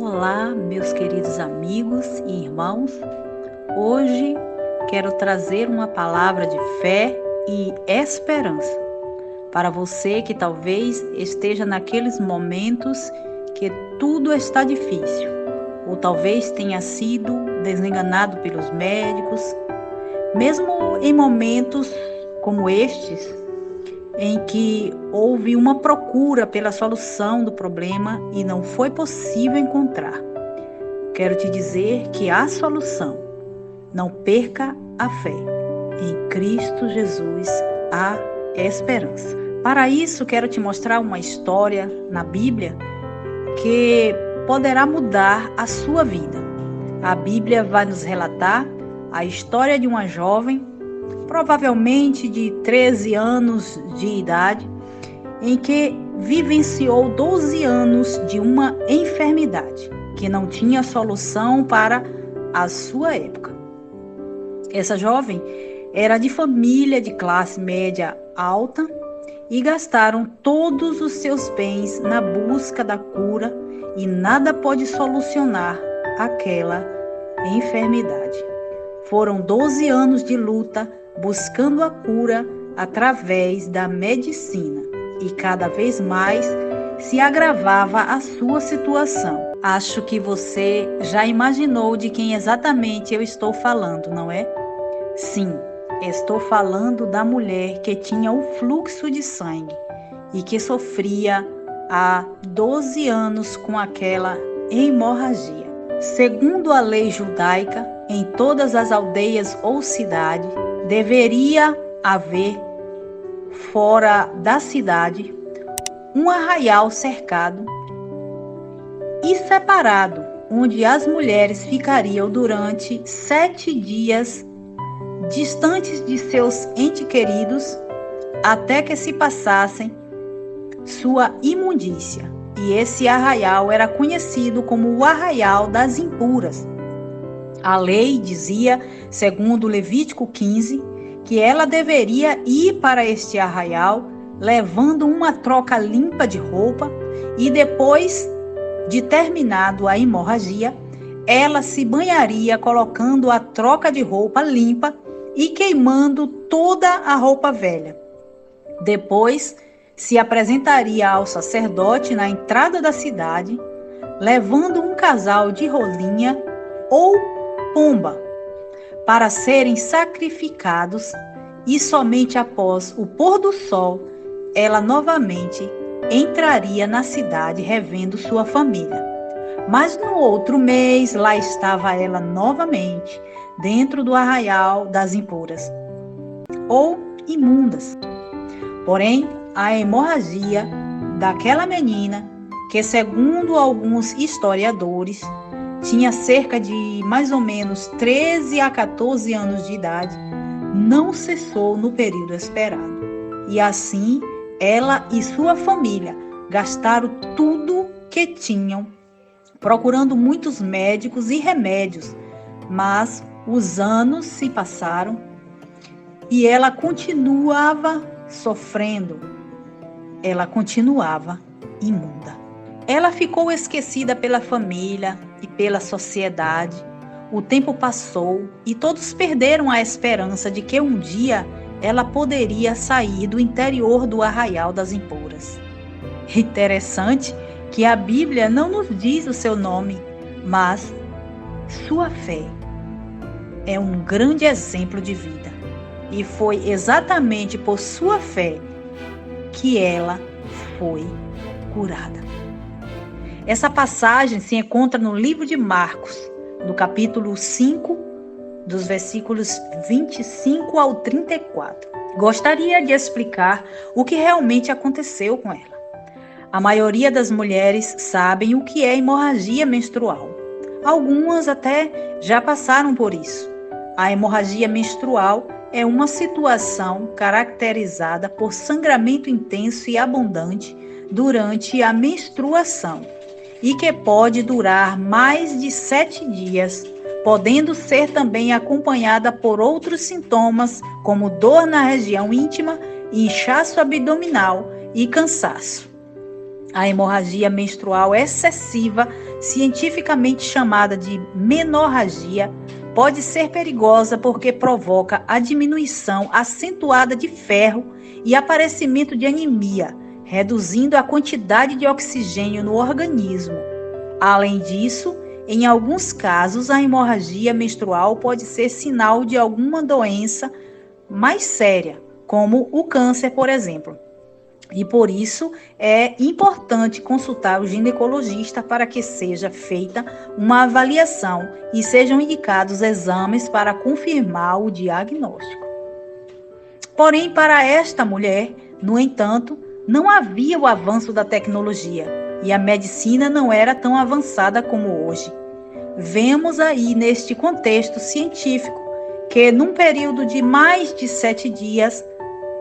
Olá, meus queridos amigos e irmãos. Hoje quero trazer uma palavra de fé e esperança para você que talvez esteja naqueles momentos que tudo está difícil, ou talvez tenha sido desenganado pelos médicos, mesmo em momentos como estes, em que houve uma procura pela solução do problema e não foi possível encontrar. Quero te dizer que há solução. Não perca a fé. Em Cristo Jesus há esperança. Para isso, quero te mostrar uma história na Bíblia que poderá mudar a sua vida. A Bíblia vai nos relatar a história de uma jovem, provavelmente de 13 anos de idade, em que vivenciou 12 anos de uma enfermidade que não tinha solução para a sua época. Essa jovem era de família de classe média alta e gastaram todos os seus bens na busca da cura e nada pôde solucionar aquela enfermidade. Foram 12 anos de luta buscando a cura através da medicina e cada vez mais se agravava a sua situação. Acho que você já imaginou de quem exatamente eu estou falando, não é? Sim, estou falando da mulher que tinha o fluxo de sangue e que sofria há 12 anos com aquela hemorragia. Segundo a lei judaica, em todas as aldeias ou cidades, deveria haver, fora da cidade, um arraial cercado e separado, onde as mulheres ficariam durante 7 dias distantes de seus entes queridos, até que se passassem sua imundícia. E esse arraial era conhecido como o arraial das impuras. A lei dizia, segundo Levítico 15, que ela deveria ir para este arraial levando uma troca limpa de roupa e depois de terminado a hemorragia, ela se banharia colocando a troca de roupa limpa e queimando toda a roupa velha. Depois se apresentaria ao sacerdote na entrada da cidade, levando um casal de rolinha ou pomba para serem sacrificados, e somente após o pôr do sol ela novamente entraria na cidade revendo sua família. Mas no outro mês lá estava ela novamente dentro do arraial das impuras ou imundas. Porém, a hemorragia daquela menina, que segundo alguns historiadores tinha cerca de mais ou menos 13 a 14 anos de idade, não cessou no período esperado. E assim, ela e sua família gastaram tudo que tinham, procurando muitos médicos e remédios, mas os anos se passaram e ela continuava sofrendo, ela continuava imunda. Ela ficou esquecida pela família e pela sociedade. O tempo passou e todos perderam a esperança de que um dia ela poderia sair do interior do arraial das impuras. Interessante que a Bíblia não nos diz o seu nome, mas sua fé é um grande exemplo de vida. E foi exatamente por sua fé que ela foi curada. Essa passagem se encontra no livro de Marcos, no capítulo 5, dos versículos 25 ao 34. Gostaria de explicar o que realmente aconteceu com ela. A maioria das mulheres sabem o que é hemorragia menstrual. Algumas até já passaram por isso. A hemorragia menstrual é uma situação caracterizada por sangramento intenso e abundante durante a menstruação e que pode durar mais de 7 dias, podendo ser também acompanhada por outros sintomas como dor na região íntima, inchaço abdominal e cansaço. A hemorragia menstrual excessiva cientificamente chamada de menorragia, pode ser perigosa porque provoca a diminuição acentuada de ferro e aparecimento de anemia, reduzindo a quantidade de oxigênio no organismo. Além disso, em alguns casos, a hemorragia menstrual pode ser sinal de alguma doença mais séria, como o câncer, por exemplo. E por isso é importante consultar o ginecologista para que seja feita uma avaliação e sejam indicados exames para confirmar o diagnóstico. Porém, para esta mulher, no entanto, não havia o avanço da tecnologia e a medicina não era tão avançada como hoje. Vemos aí neste contexto científico que num período de mais de 7 dias,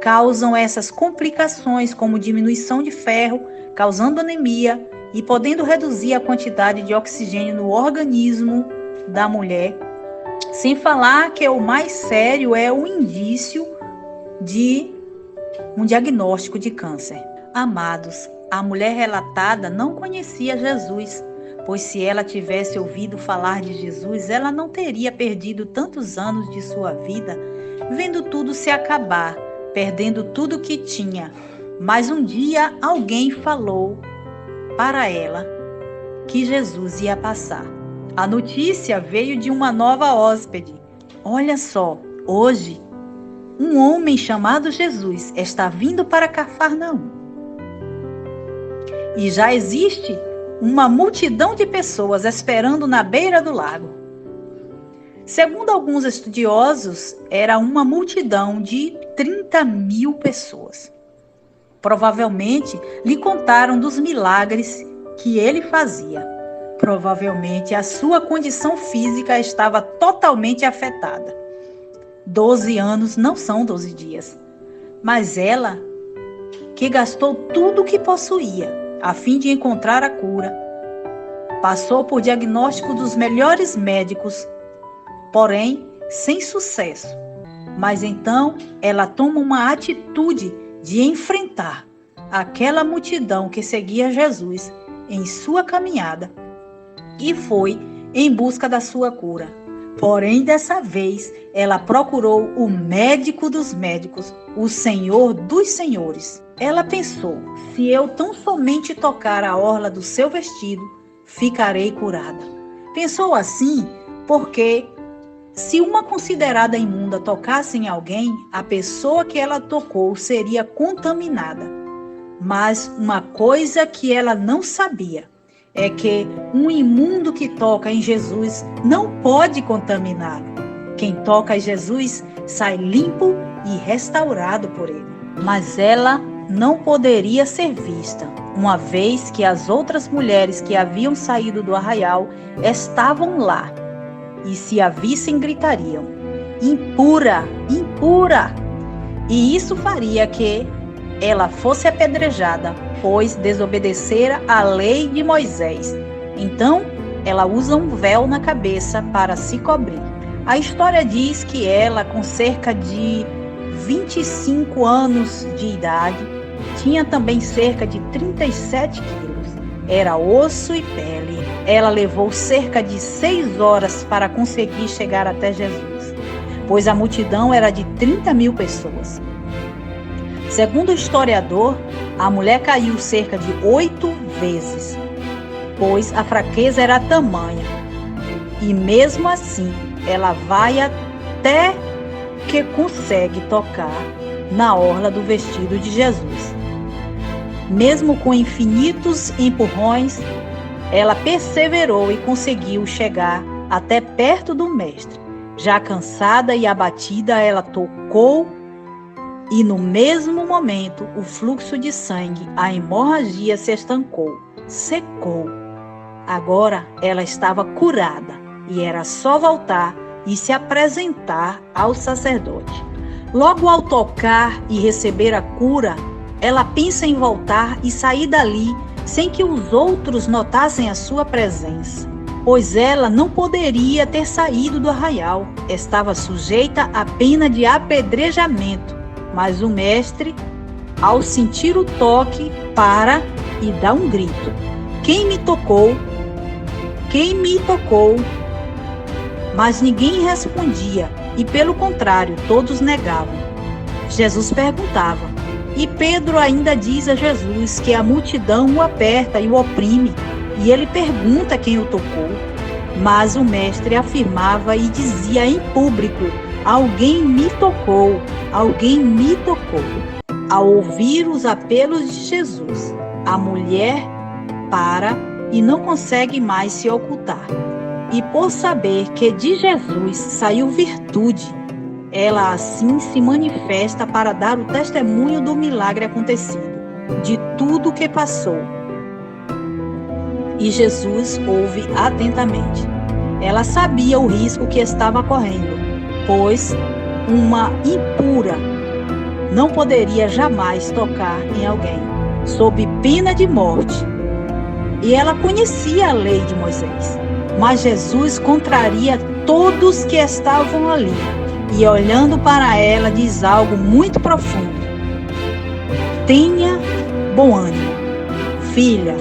causam essas complicações como diminuição de ferro, causando anemia e podendo reduzir a quantidade de oxigênio no organismo da mulher. Sem falar que o mais sério é o indício de um diagnóstico de câncer. Amados, a mulher relatada não conhecia Jesus, pois se ela tivesse ouvido falar de Jesus, ela não teria perdido tantos anos de sua vida vendo tudo se acabar, perdendo tudo que tinha. Mas um dia alguém falou para ela que Jesus ia passar. A notícia veio de uma nova hóspede. Olha só, hoje, um homem chamado Jesus está vindo para Cafarnaum. E já existe uma multidão de pessoas esperando na beira do lago. Segundo alguns estudiosos, era uma multidão de 30.000 pessoas. Provavelmente lhe contaram dos milagres que ele fazia. Provavelmente a sua condição física estava totalmente afetada. 12 anos não são 12 dias. Mas ela, que gastou tudo o que possuía a fim de encontrar a cura, passou por diagnóstico dos melhores médicos, porém sem sucesso. Mas então ela toma uma atitude de enfrentar aquela multidão que seguia Jesus em sua caminhada e foi em busca da sua cura. Porém, dessa vez, ela procurou o médico dos médicos, o Senhor dos senhores. Ela pensou: se eu tão somente tocar a orla do seu vestido, ficarei curada. Pensou assim porque se uma considerada imunda tocasse em alguém, a pessoa que ela tocou seria contaminada. Mas uma coisa que ela não sabia é que um imundo que toca em Jesus não pode contaminá-lo. Quem toca em Jesus sai limpo e restaurado por ele. Mas ela não poderia ser vista, uma vez que as outras mulheres que haviam saído do arraial estavam lá. E se a vissem, gritariam: impura, impura! E isso faria que ela fosse apedrejada, pois desobedecera a lei de Moisés. Então, ela usa um véu na cabeça para se cobrir. A história diz que ela, com cerca de 25 anos de idade, tinha também cerca de 37 quilos. Era osso e pele. Ela levou cerca de 6 horas para conseguir chegar até Jesus, pois a multidão era de 30.000 pessoas. Segundo o historiador, a mulher caiu cerca de 8 vezes, pois a fraqueza era tamanha. E mesmo assim, ela vai até que consegue tocar na orla do vestido de Jesus. Mesmo com infinitos empurrões, ela perseverou e conseguiu chegar até perto do mestre. Já cansada e abatida, ela tocou e no mesmo momento o fluxo de sangue, a hemorragia se estancou, secou. Agora ela estava curada e era só voltar e se apresentar ao sacerdote. Logo ao tocar e receber a cura, ela pensa em voltar e sair dali sem que os outros notassem a sua presença, pois ela não poderia ter saído do arraial, estava sujeita à pena de apedrejamento. Mas o mestre, ao sentir o toque, para e dá um grito: quem me tocou? quem me tocou? Mas ninguém respondia, e pelo contrário, todos negavam. Jesus perguntava, e Pedro ainda diz a Jesus que a multidão o aperta e o oprime, e ele pergunta quem o tocou. Mas o mestre afirmava e dizia em público: alguém me tocou, alguém me tocou. Ao ouvir os apelos de Jesus, a mulher para e não consegue mais se ocultar. E por saber que de Jesus saiu virtude, ela assim se manifesta para dar o testemunho do milagre acontecido, de tudo o que passou. E Jesus ouve atentamente. Ela sabia o risco que estava correndo, pois uma impura não poderia jamais tocar em alguém, sob pena de morte. E ela conhecia a lei de Moisés. Mas Jesus contraria todos que estavam ali e, olhando para ela, diz algo muito profundo: tenha bom ânimo, filha,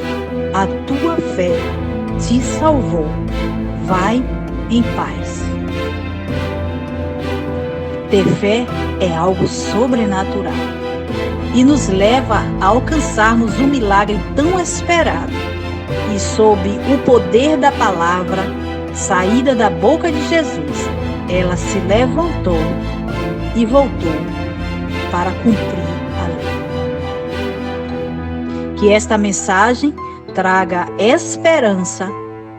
a tua fé te salvou. Vai em paz. Ter fé é algo sobrenatural e nos leva a alcançarmos um milagre tão esperado. E sob o poder da palavra saída da boca de Jesus, ela se levantou e voltou para cumprir a lei. Que esta mensagem traga esperança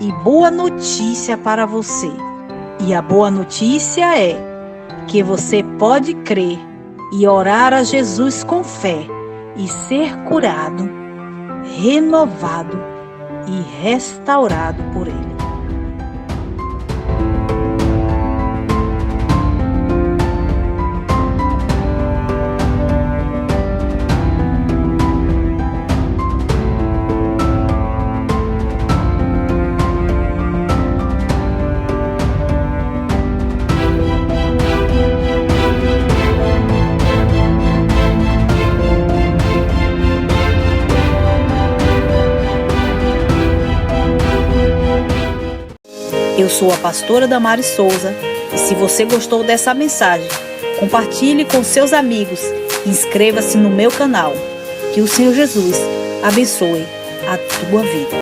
e boa notícia para você. E a boa notícia é que você pode crer e orar a Jesus com fé e ser curado, renovado e restaurado por Ele. Eu sou a pastora Damares Souza e se você gostou dessa mensagem, compartilhe com seus amigos e inscreva-se no meu canal. Que o Senhor Jesus abençoe a tua vida.